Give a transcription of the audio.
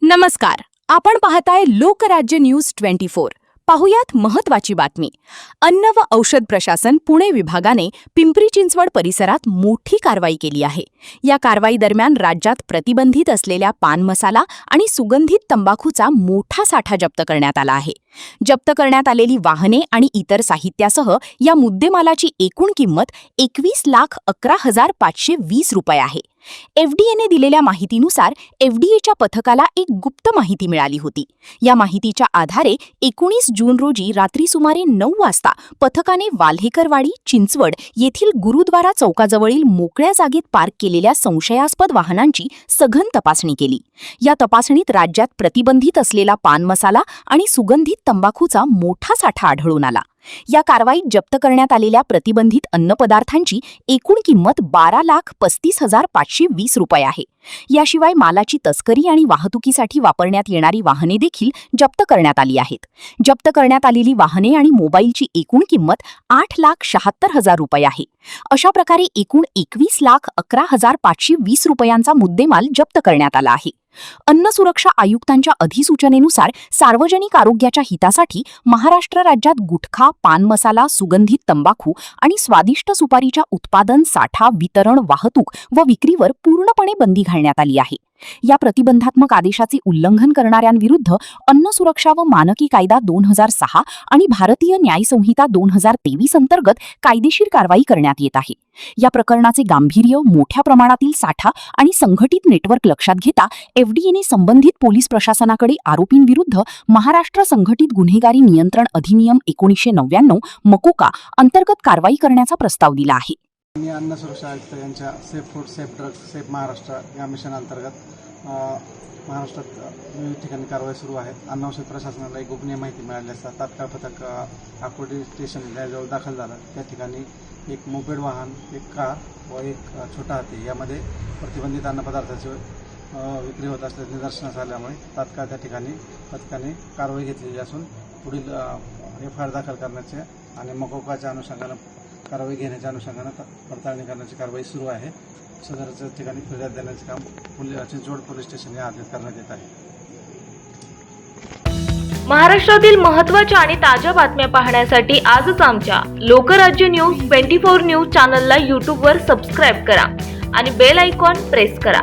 नमस्कार, आपण पाहताय लोकराज्य न्यूज 24। पाहुयात महत्त्वाची बातमी। अन्न व औषध प्रशासन पुणे विभागाने पिंपरी चिंचवड परिसरात मोठी कारवाई केली आहे। या कारवाई दरम्यान राज्यात प्रतिबंधित असलेल्या पान मसाला आणि सुगंधित तंबाखूचा मोठा साठा जप्त करण्यात आला आहे। जप्त करण्यात आलेली वाहने आणि इतर साहित्यासह या मुद्देमालाची एकूण किंमत 21,11,520 रुपये आहे। एफडीएने दिलेल्या माहितीनुसार एफडीएच्या पथकाला एक गुप्त माहिती मिळाली होती। या माहितीच्या आधारे 19 जून रोजी रात्री सुमारे 9 वाजता पथकाने वाल्हेकरवाडी चिंचवड येथील गुरुद्वारा चौकाजवळील मोकळ्या जागेत पार्क केलेल्या संशयास्पद वाहनांची सघन तपासणी केली। या तपासणीत राज्यात प्रतिबंधित असलेला पान मसाला आणि सुगंधित तंबाखूचा मोठा साठा आढळून आला। या कारवाईत जप्त करण्यात आलेल्या प्रतिबंधित अन्नपदार्थांची एकूण किंमत 12,35,520 रुपये आहे। याशिवाय मालाची तस्करी आणि वाहतुकीसाठी वापरण्यात येणारी वाहने देखील जप्त करण्यात आली आहेत। जप्त करण्यात आलेली वाहने आणि मोबाईलची एकूण किंमत 8,76,000 रुपये आहे। अशा प्रकारे एकूण 21,11,520 रुपयांचा मुद्देमाल जप्त करण्यात आला आहे। अन्न सुरक्षा आयुक्तांच्या अधिसूचनेनुसार सार्वजनिक आरोग्याच्या हितासाठी महाराष्ट्र राज्यात गुटखा, पान मसाला, सुगंधित तंबाखू आणि स्वादिष्ट सुपारीच्या उत्पादन, साठा, वितरण, वाहतूक व विक्रीवर पूर्णपणे बंदी घालण्यात आली आहे। या प्रतिबंधात्मक आदेशाचे उल्लंघन करणाऱ्यांविरुद्ध अन्न सुरक्षा व मानके कायदा 2006 आणि भारतीय न्याय संहिता 2023 अंतर्गत कायदेशीर कारवाई करण्यात येत आहे। या प्रकरणाचे गांभीर्य, मोठ्या प्रमाणातील साठा आणि संघटित नेटवर्क लक्षात घेता एफडीएने संबंधित पोलीस प्रशासनाकडे आरोपींविरुद्ध महाराष्ट्र संघटित गुन्हेगारी नियंत्रण अधिनियम 1999 मकोका अंतर्गत कारवाई करण्याचा प्रस्ताव दिला आहे। अन्न सुरक्षा आयुक्त यांच्या safe food, safe drugs, safe Maharashtra या मिशन अंतर्गत महाराष्ट्रात विविध ठिकाणी कारवाई सुरू आहे। अन्न औषध प्रशासनाला एक गोपनीय माहिती मिळाली असता तात्काळ पथक आकुर्डी स्टेशन याजवळ दाखल झालं। त्या ठिकाणी एक मोपेड वाहन, एक कार व एक छोटा हत्ती यामध्ये प्रतिबंधित अन्नपदार्थाची विक्री होत असल्याचे निदर्शनास आल्यामुळे तात्काळ त्या ठिकाणी पथकाने कारवाई घेतलेली असून पुढील एफआयआर दाखल करण्याचे आणि मकोकाच्या अनुषंगाने कारवाई घेण्याच्या अनुषंगाने पडताळणी करण्याची कारवाई सुरू आहे। सदरच्या ठिकाणी फिर्याद देण्याचे काम चिंचवड पोलीस स्टेशन या हद्दीत करण्यात येत आहे। महाराष्ट्रातील महत्त्वाच्या आणि ताज्या बातम्या पाहण्यासाठी आजच आमच्या लोकराज्य न्यूज 24 न्यूज चॅनलला यूट्यूबवर सबस्क्राईब करा आणि बेल आयकॉन प्रेस करा।